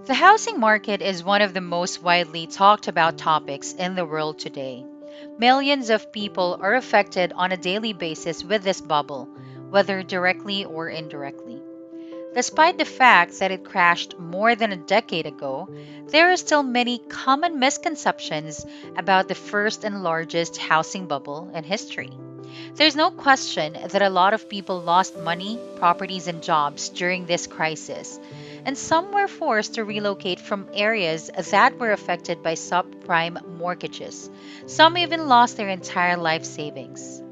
The housing market is one of the most widely talked about topics in the world today. Millions of people are affected on a daily basis with this bubble, whether directly or indirectly. Despite the fact that it crashed more than a decade ago, there are still many common misconceptions about the first and largest housing bubble in history. There's no question that a lot of people lost money, properties, and jobs during this crisis, and some were forced to relocate from areas that were affected by subprime mortgages. Some even lost their entire life savings.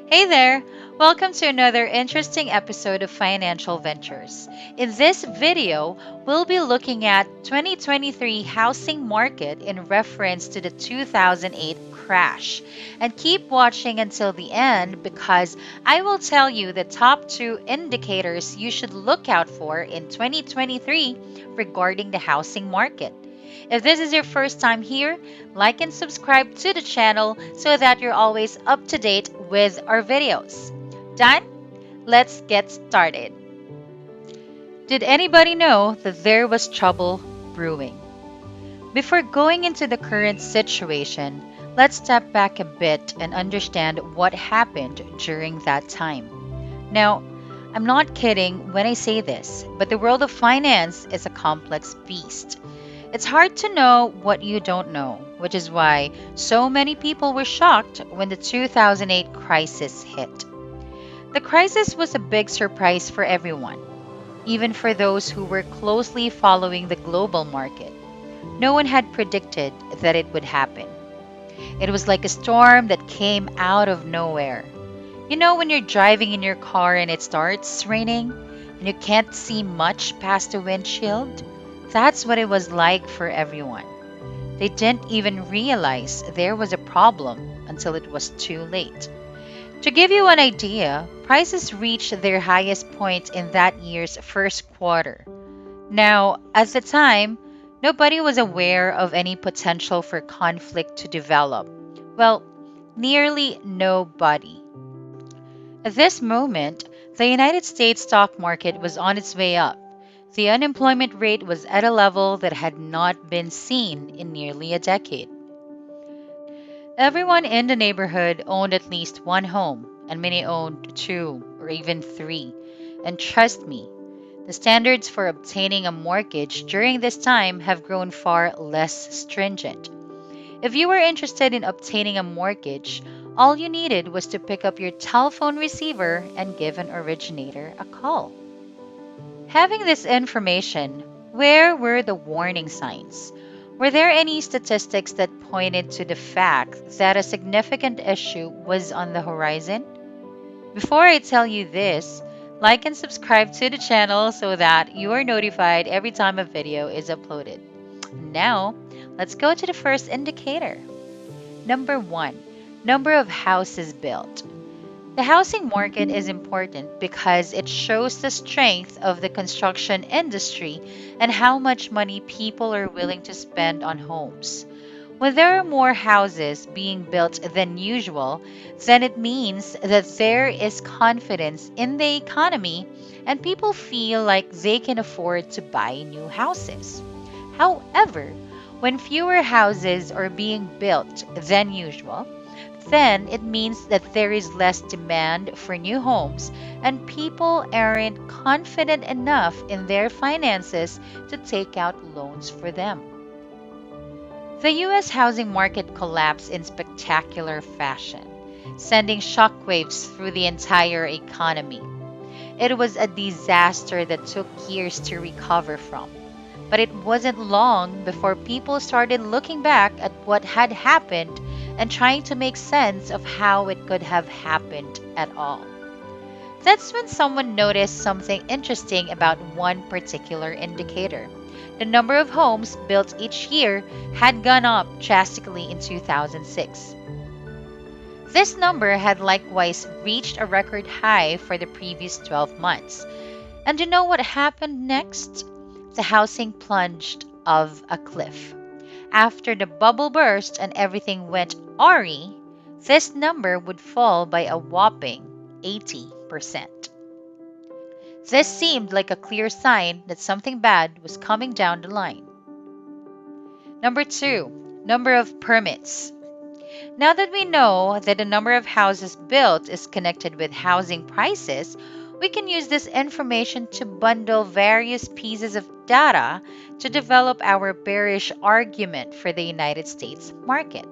Hey there! Welcome to another interesting episode of Financial Ventures. In this video, we'll be looking at 2023 housing market in reference to the 2008 crash. And keep watching until the end because I will tell you the top 2 indicators you should look out for in 2023 regarding the housing market. If this is your first time here, like and subscribe to the channel so that you're always up to date with our videos. Done? Let's get started. Did anybody know that there was trouble brewing? Before going into the current situation, let's step back a bit and understand what happened during that time. Now, I'm not kidding when I say this, but the world of finance is a complex beast. It's hard to know what you don't know, which is why so many people were shocked when the 2008 crisis hit. The crisis was a big surprise for everyone, even for those who were closely following the global market. No one had predicted that it would happen. It was like a storm that came out of nowhere. You know, when you're driving in your car and it starts raining and you can't see much past the windshield? That's what it was like for everyone. They didn't even realize there was a problem until it was too late. To give you an idea, prices reached their highest point in that year's first quarter. Now, at the time, nobody was aware of any potential for conflict to develop. Well, nearly nobody. At this moment, the United States stock market was on its way up. The unemployment rate was at a level that had not been seen in nearly a decade. Everyone in the neighborhood owned at least one home, and many owned two or even three. And trust me, the standards for obtaining a mortgage during this time have grown far less stringent. If you were interested in obtaining a mortgage, all you needed was to pick up your telephone receiver and give an originator a call. Having this information, where were the warning signs? Were there any statistics that pointed to the fact that a significant issue was on the horizon? Before I tell you this, like and subscribe to the channel so that you are notified every time a video is uploaded. Now, let's go to the first indicator. Number 1, number of houses built. The housing market is important because it shows the strength of the construction industry and how much money people are willing to spend on homes. When there are more houses being built than usual, then it means that there is confidence in the economy and people feel like they can afford to buy new houses. However, when fewer houses are being built than usual, then it means that there is less demand for new homes and people aren't confident enough in their finances to take out loans for them. The US housing market collapsed in spectacular fashion, sending shockwaves through the entire economy. It was a disaster that took years to recover from. But it wasn't long before people started looking back at what had happened and trying to make sense of how it could have happened at all. That's when someone noticed something interesting about one particular indicator. The number of homes built each year had gone up drastically in 2006. This number had likewise reached a record high for the previous 12 months. And you know what happened next? The housing plunged off a cliff. After the bubble burst and everything went awry, this number would fall by a whopping 80%. This seemed like a clear sign that something bad was coming down the line. Number two, number of permits. Now that we know that the number of houses built is connected with housing prices, we can use this information to bundle various pieces of data to develop our bearish argument for the United States market.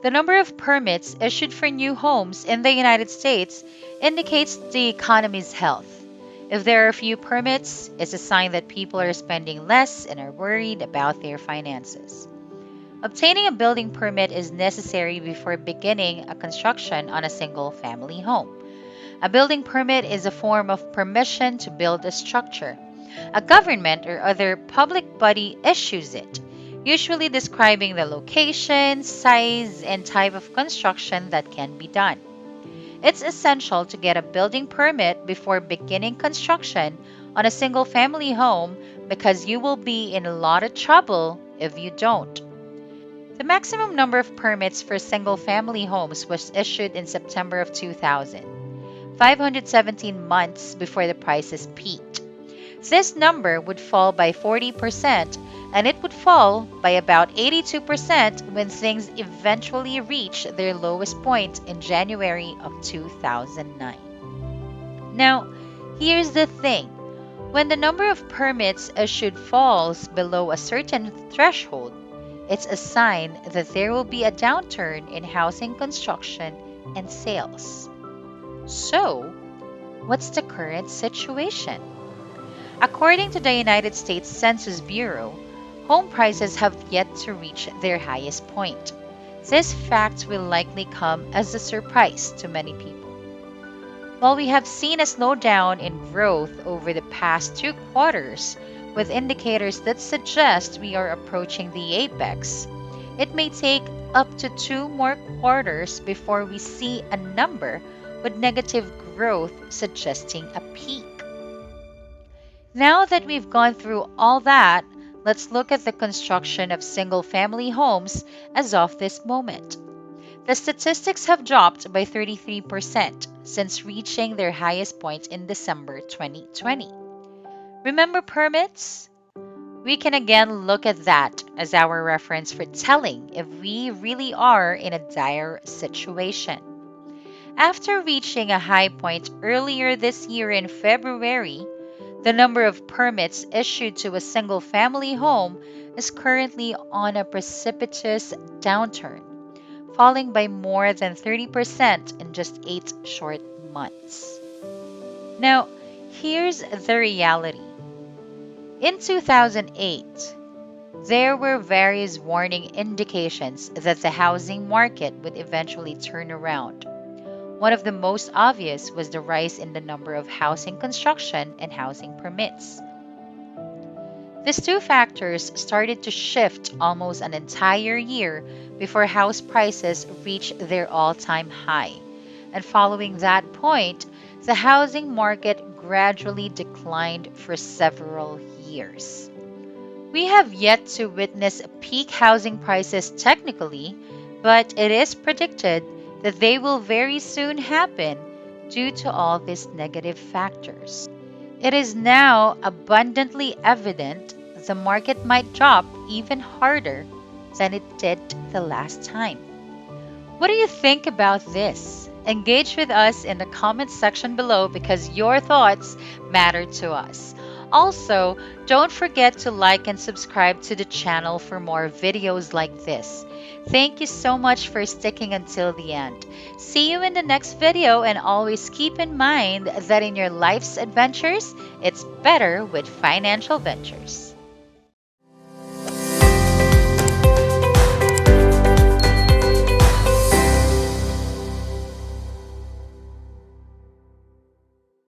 The number of permits issued for new homes in the United States indicates the economy's health. If there are few permits, it's a sign that people are spending less and are worried about their finances. Obtaining a building permit is necessary before beginning a construction on a single family home. A building permit is a form of permission to build a structure. A government or other public body issues it, usually describing the location, size, and type of construction that can be done. It's essential to get a building permit before beginning construction on a single family home because you will be in a lot of trouble if you don't. The maximum number of permits for single family homes was issued in September of 2000, 517 months before the prices peaked. This number would fall by 40%, and it would fall by about 82% when things eventually reach their lowest point in January of 2009. Now, here's the thing. When the number of permits issued falls below a certain threshold, it's a sign that there will be a downturn in housing construction and sales. So, what's the current situation? According to the United States Census Bureau, home prices have yet to reach their highest point. This fact will likely come as a surprise to many people. While we have seen a slowdown in growth over the past 2 quarters, with indicators that suggest we are approaching the apex, it may take up to 2 more quarters before we see a number with negative growth suggesting a peak. Now that we've gone through all that, let's look at the construction of single family homes as of this moment. The statistics have dropped by 33% since reaching their highest point in December 2020. Remember permits? We can again look at that as our reference for telling if we really are in a dire situation. After reaching a high point earlier this year in February, the number of permits issued to a single family home is currently on a precipitous downturn, falling by more than 30% in just 8 short months. Now, here's the reality. In 2008, there were various warning indications that the housing market would eventually turn around. One of the most obvious was the rise in the number of housing construction and housing permits. These two factors started to shift almost an entire year before house prices reached their all time high. And following that point, the housing market gradually declined for several years. We have yet to witness peak housing prices technically, but it is predicted that they will very soon happen due to all these negative factors. It is now abundantly evident the market might drop even harder than it did the last time. What do you think about this? Engage with us in the comments section below because your thoughts matter to us. Also, don't forget to like and subscribe to the channel for more videos like this. Thank you so much for sticking until the end. See you in the next video, and always keep in mind that in your life's adventures, it's better with financial ventures.